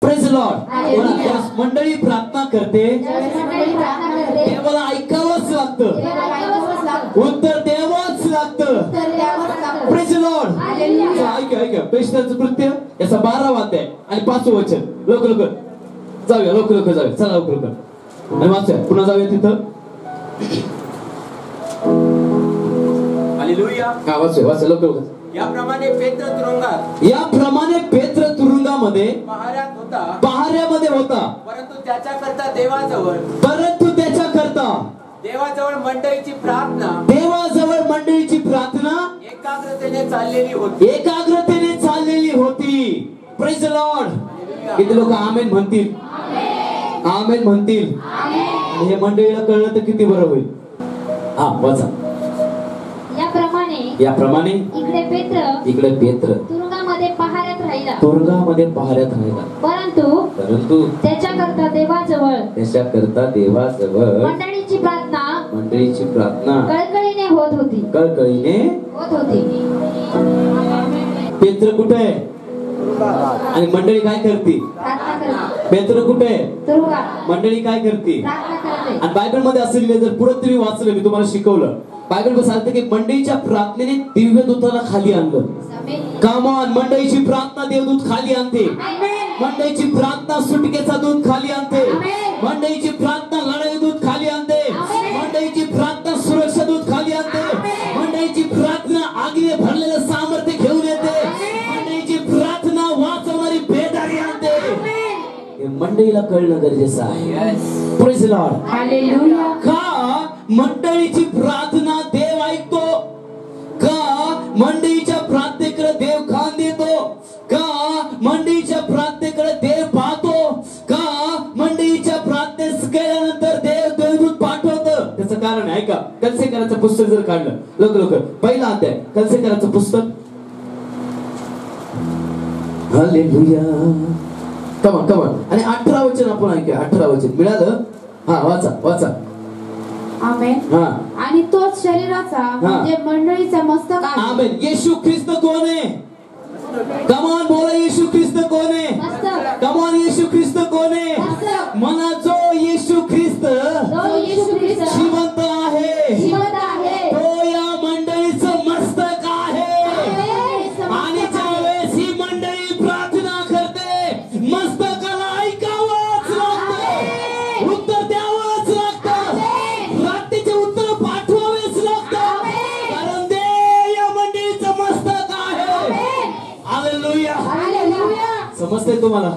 Praise Lord. मंडळी प्रार्थना करते, देवाला ऐकावंच लागतं, उत्तर द्यावंच लागतं। Praise Lord. ऐका पेशनाचं कृत्य याचा 12वा अध्याय आणि 5वं वचन। लवकर जाऊया, लवकर जाऊया, चला लवकर आणि वाचा, पुन्हा जाऊया तिथं। हालेलुया। वाचा लवकर। याप्रमाणे पेत्र तुरुंगामध्ये पहाऱ्यामध्ये होता, परंतु त्याच्याकरता देवाजवळ मंडळीची प्रार्थना एकाग्रतेने चाललेली होती। Praise Lord. किती लोक आमेन म्हणतील? आमेन म्हणतील। आणि हे मंडळीला कळलं तर किती बरं होईल। हा वाचा। याप्रमाणे इकडे पेत्र तुरुंगामध्ये पहाऱ्यात राहिला, परंतु त्याच्याकरता देवाजवळ मंडळीची प्रार्थना कळकळीने होत होती। पेत्र कुठे आहे आणि मंडळी काय करते? पेत्र कुठे आहे, मंडळी काय करते? आणि बायबल मध्ये असं लिहिलं, जर पुढे तुम्ही वाचलं, मी तुम्हाला शिकवलं, बायबल सांगते की मंडळीच्या प्रार्थनेने दिव्य दूताला खाली आणलं। कम ऑन, मंडळीची प्रार्थना देवदूत खाली आणते। मंडळीची प्रार्थना सुटकेचा दूत खाली आणते। मंडळीची प्रार्थना लढाई दूत खाली आणते। मंडळीची प्रार्थना सुरक्षा दूत खाली आणते। मंडळीची प्रार्थना आगीने भरलेलं सामर्थ्य घेऊन येते। मंडळीची प्रार्थना वाचवणारी बेदारी आणते। हे मंडळीला कळणं गरजेचं आहे। Praise Lord. हालेलुया। का मंडळीची प्रार्थना देव ऐकतो? का मंडळीच्या प्रार्थनेकडे देव कान देतो? का मंडळीच्या प्रार्थनेकडे देव पाहतो? का मंडळीच्या प्रार्थनेस केल्यानंतर देव देवदूत पाठवतं? त्याचं कारण आहे का? कलसेकराचं पुस्तक जर काढलं, लवकर पहिला अध्याय कलसेकराचं पुस्तक। हालेलुया। कमान आणि 18 वचन आपण ऐकूया। 18 वचन मिळालं? हा वाचा। आमेन। आणि तोच शरीराचा म्हणजे मंडळीचा मस्तक आहे। आमेन। येशू ख्रिस्त कोण आहे? कमान बोला, येशू ख्रिस्त कोण आहे? कमान, येशू ख्रिस्त कोण आहे? म्हणा, जो येशू ख्रिस्त जिवंत आहे, तो या मंडळीचं मस्तक आहे। आणि ज्यावेळेस ही मंडळी प्रार्थना करते, मस्तकाला ऐकावंच लागतं, उत्तर द्यावंच लागतं, प्रार्थनेचे उत्तर पाठवावेच लागतं, कारण देव या मंडळीचं मस्तक आहे। हालेलुया। समजतंय तुम्हाला?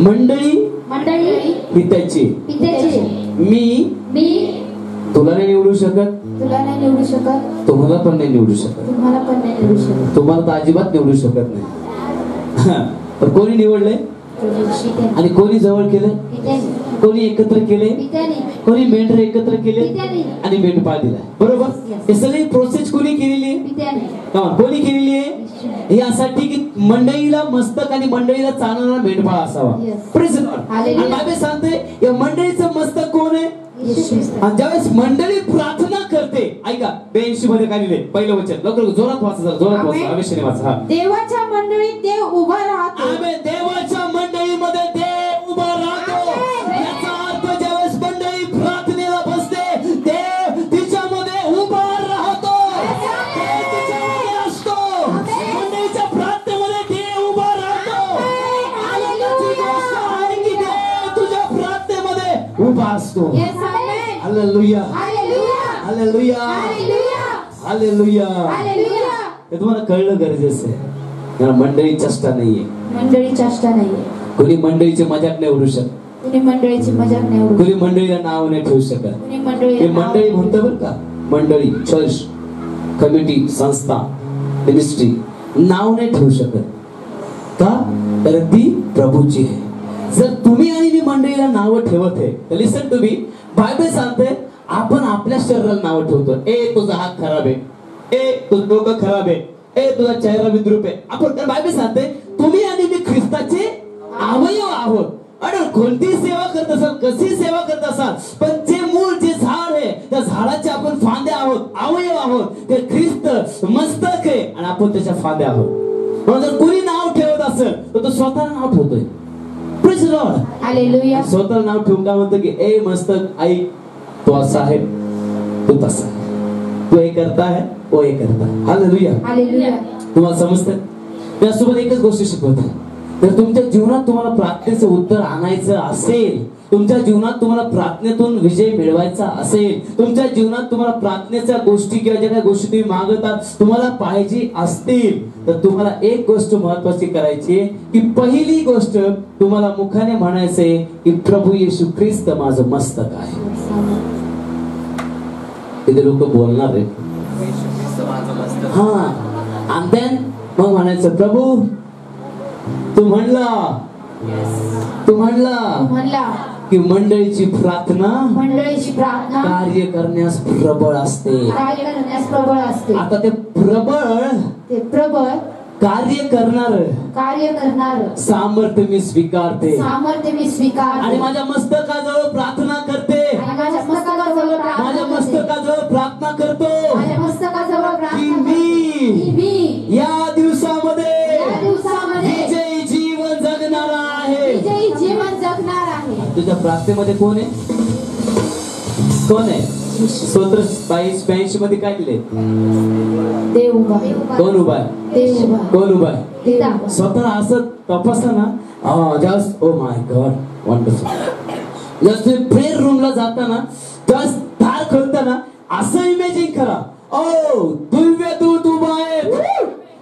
मंडळी ही त्याची। मी तुला नाही निवडू शकत, तुम्हाला पण नाही निवडू शकत, तुम्हाला तर अजिबात निवडू शकत नाही। पण कोणी निवडलंय आणि कोणी जवळ केलं, कोणी एकत्र केले, कोणी मेंढर एकत्र केले आणि मेंढपाळ दिला, बरोबर? हे सगळी प्रोसेस कोणी केलेली आहे? कोणी केलेली आहे? यासाठी की मंडळीला मस्तक आणि मंडळीला चालणारा मेंढपाळ असावा। Praise Lord. आणि बायबल सांगते या मंडळीचं मस्तक कोण आहे? आणि ज्यावेळेस मंडळी प्रार्थना करते, ऐका 82 मध्ये काय लिहिले, पहिलं वचन, लवकर जोरात वाचा, जोरात वाचा, आवेशाने वाचा। देवाच्या मंडळीत देव उभा राहतो। आमेन। देवाच्या मंडळीमध्ये देव उभा राहतो। याचा अर्थ ज्यावेळेस मंडळी प्रार्थनेला बसते, देव तिच्यामध्ये उभा राहतो, देव तिच्यामध्ये असतो। मंडळीच्या प्रार्थनेमध्ये देव उभा राहतो। आनंदाची गोष्ट आहे की देव तुझ्या प्रार्थनेमध्ये उभा असतो। Hallelujah, hallelujah, hallelujah. हे तुम्हाला कळलं गरजेचं आहे। मंडळी चेष्टा नाहीये, कोणी मंडळीची मजाक नाही उडू शकत, कोणी मंडळीला नाव नाही ठेवू शकत। हे मंडळी म्हणतं बरं का, मंडळी, चर्च, कमिटी, संस्था, मिनिस्ट्री नाव नाही ठेवू शकत का? तर ती प्रभूची आहे। जर तुम्ही आणि मी मंडळीला नाव ठेवत आहे तर लिसन टू मी, बायबल सांगते आपण आपल्या शरीराला नाव ठेवतो। ए तुझा हात खराब आहे, ए तुझं डोकं खराब आहे, ए तुझा चेहरा विद्रूप आहे। आपण तर बायबल सांगते तुम्ही आणि मी ख्रिस्ताचे अवयव आहोत। आणि कोणती सेवा करत असाल, कशी सेवा करत असाल, पण जे मूळ जे झाड आहे त्या झाडाचे आपण फांद्या आहोत, अवयव आहोत। ते ख्रिस्त मस्तक आहे आणि आपण त्याच्या फांद्या आहोत। म्हणून जर कोणी नाव ठेवत असेल तर तो स्वतःला नाव ठेवतोय. Praise the Lord. हालेलुया. स्वतःला नाव ठेवून काय म्हणतो की ए मस्तक आई तो असा आहे तू तसा आहे, तू हे करता है वो हे करता. हालेलुया. हालेलुया. तुम्हाला समजतं? त्यासोबत एकच गोष्ट शिकवतो. तर तुमच्या जीवनात तुम्हाला प्रार्थनेचं उत्तर आणायचं असेल, तुमच्या जीवनात तुम्हाला प्रार्थनेतून विजय मिळवायचा असेल, तुमच्या जीवनात तुम्हाला प्रार्थनेच्या गोष्टी किंवा ज्या काही गोष्टी तुम्ही मागतात तुम्हाला पाहिजे असतील, तर तुम्हाला एक गोष्ट महत्वाची करायची आहे की पहिली गोष्ट तुम्हाला मुखाने म्हणायचंय की प्रभू येशू ख्रिस्त माझं मस्तक आहे. तिथे लोक बोलणार आहे हा, आणि देन मग म्हणायचं प्रभू तू म्हणला की मंडळीची प्रार्थना कार्य करण्यास प्रबळ असते. आता ते प्रबळ कार्य करणार सामर्थ्य मी स्वीकारते आणि माझ्या मस्तकाजवळ प्रार्थना करते. माझ्या मस्तकाजवळ प्रार्थना करतो की मी या दिवसामध्ये विजयी जीवन जगणार आहे. तुझ्या प्रार्थनेमध्ये कोण आहे? कोण आहे? स्तोत्र 22-82 मध्ये काय लिहिले? देव उभा. कोण उभा आहे? कोण उभा आहे? स्वतःला असं तपासा ना. Oh my God wonderful. Just तुम्ही प्रेयर रूमला जाताना जस्ट दार खोलताना असं इमेजिंग करा. ओ दिव्य दूत उभा आहे,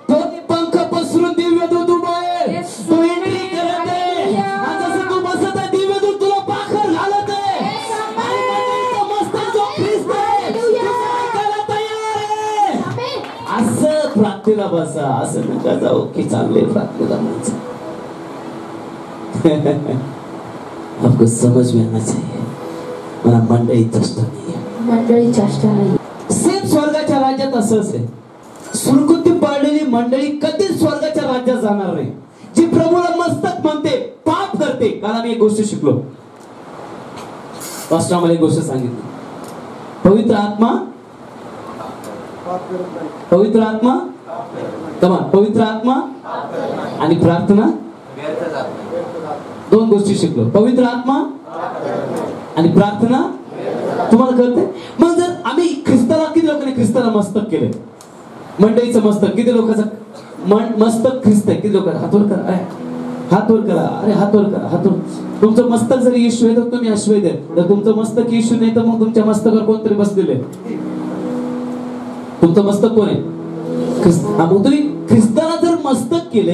दोन्ही पंख पसरून दिव्य दूत उभा आहे, तो एंट्री करत आहे. आणि जसं तू बसत आहे दिव्य दूत तुला पाखर घालत आहे. असं प्रार्थनेला बसा. असं नका जाऊ की चांगले प्रार्थनेला बसा. आपको समझ में आना चाहिए. मला मंडळी चेष्टा नाही. सेम स्वर्गाच्या राज्यात असंच आहे. सुरकुती पडलेली मंडळी कधीच स्वर्गाच्या राज्यात जाणार नाही. जी प्रभूला मस्तक म्हणते पाप करते. काल आम्ही एक गोष्ट शिकलो. पास्टर आम्हाला एक गोष्ट सांगितली. पवित्र आत्मा पवित्र आत्मा आणि प्रार्थना दोन गोष्टी शिकलो. पवित्र आत्मा आणि प्रार्थना तुम्हाला कळते. मग जर आम्ही ख्रिस्ताला, किती लोकांनी ख्रिस्ताला मस्तक केले? मंडळीचं मस्तक किती लोकांचं मस्तक ख्रिस्त आहे? किती लोकांना? हात वर करा, हात वर करा, अरे हात वर करा, हात वर. तुमचं मस्तक जर येशू आहे तर तुम्ही अश्वैध आहे. जर तुमचं मस्तक येशू नाही तर मग तुमच्या मस्तकावर कोणतरी बसलेले. तुमचं मस्तक कोण आहे? ख्रिस्त. मग तुम्ही ख्रिस्ताला जर मस्तक केले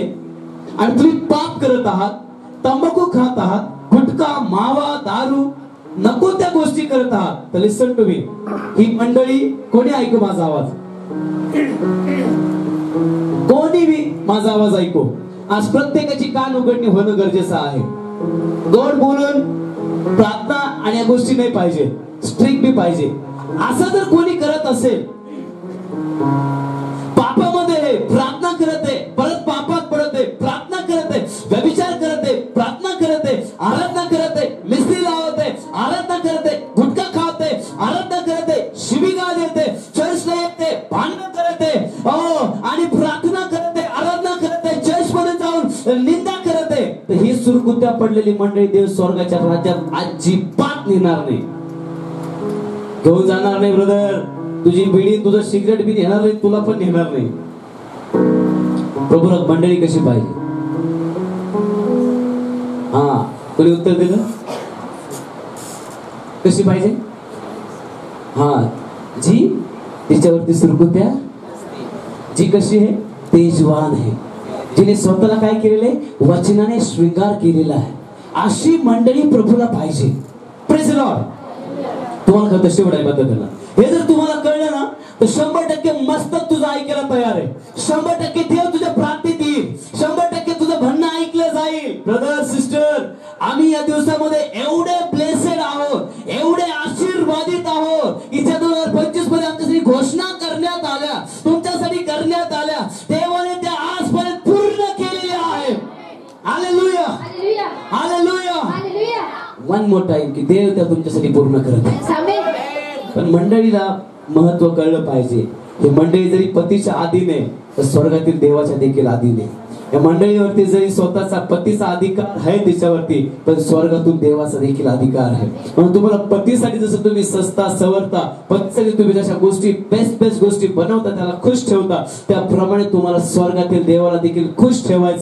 आणि तुम्ही पाप करत आहात, तंबाखू खात आहात, गुटखा, मावा, दारू, नको त्या गोष्टी करत आहात, तर लिसन टू मी. ही मंडळी कोणी ऐकू माझा आवाज? कोणी बी माझा आवाज ऐकू. आज प्रत्येकाची कान उघडणी होणं गरजेचं आहे. गोड बोलून प्रार्थना आणि या गोष्टी नाही पाहिजे, स्ट्रिक्ट बी पाहिजे. असं जर कोणी करत असेल, पापामध्ये प्रार्थना करत आहे, परत पापात पडत आहे, प्रार्थना करत आहे, व्यभिचार करत आहे, प्रार्थना करत आहे, आराधना करत आहे, मिस्त्री लावत आहे, आराधना करत आहे, गुटखा खात आहे, आराधना करत आहे, शिवीगाळ देते, चर्चला येते, भांडण करत आहे, आणि प्रार्थना करत आहे, आराधना करत आहे, चर्चमध्ये जाऊन निंदा करत आहे, तर ही सुरकुत्या पडलेली मंडळी देव स्वर्गाच्या राज्यात अजिबात नेणार नाही, घेऊन जाणार नाही. ब्रदर, तुझी बिडी, तुझं सिगरेट बी नेणार नाही, तुला पण नेणार नाही. प्रभू मंडळी कशी पाहिजे? हा, कोणी उत्तर दिलं? कशी पाहिजे? हा, जी तिच्यावरती सुरकुत्या, जी कशी आहे? तेजवान आहे, जिने स्वतःला काय केलेले? वचनाने श्रृंगार केलेला आहे. अशी मंडळी प्रभूला पाहिजे. Praise the Lord. तुम्हाला कळतं शेवट आहे बद्दल. हे जर तुम्हाला कळलं ना तर 100% मस्तक तुझं ऐकायला तयार आहे. 100% देव तुझ्या प्रार्थनेत येईल. 100% तुझं म्हणणं ऐकलं जाईल. ब्रदर, सिस्टर, आम्ही या दिवसामध्ये एवढे ब्लेसेड आहोत, एवढे आशीर्वादित आहोत की 2025 मध्ये आमच्यासाठी घोषणा करण्यात आल्या, तुमच्यासाठी करण्यात आल्या. देवाने त्या आजपर्यंत पूर्ण केलेल्या आहेत. Hallelujah, hallelujah, hallelujah. One more time की देव त्या तुमच्यासाठी पूर्ण करत आहे. पण मंडळीला महत्व कळलं पाहिजे. हे मंडळी जरी पतीच्या अधीन आहे तर स्वर्गातील देवाच्या देखील अधीन आहे. या मंडळीवरती जरी स्वतःचा पतीचा अधिकार आहे तिच्यावरती, पण स्वर्गातून देवाचा देखील अधिकार आहे. म्हणून तुम्हाला पतीसाठी जसं तुम्ही सस्ता सवरता, पतीसाठी तुम्ही जशा गोष्टी बेस्ट गोष्टी बनवता, त्याला खुश ठेवता, त्याप्रमाणे तुम्हाला स्वर्गातील देवाला देखील खुश ठेवायचं.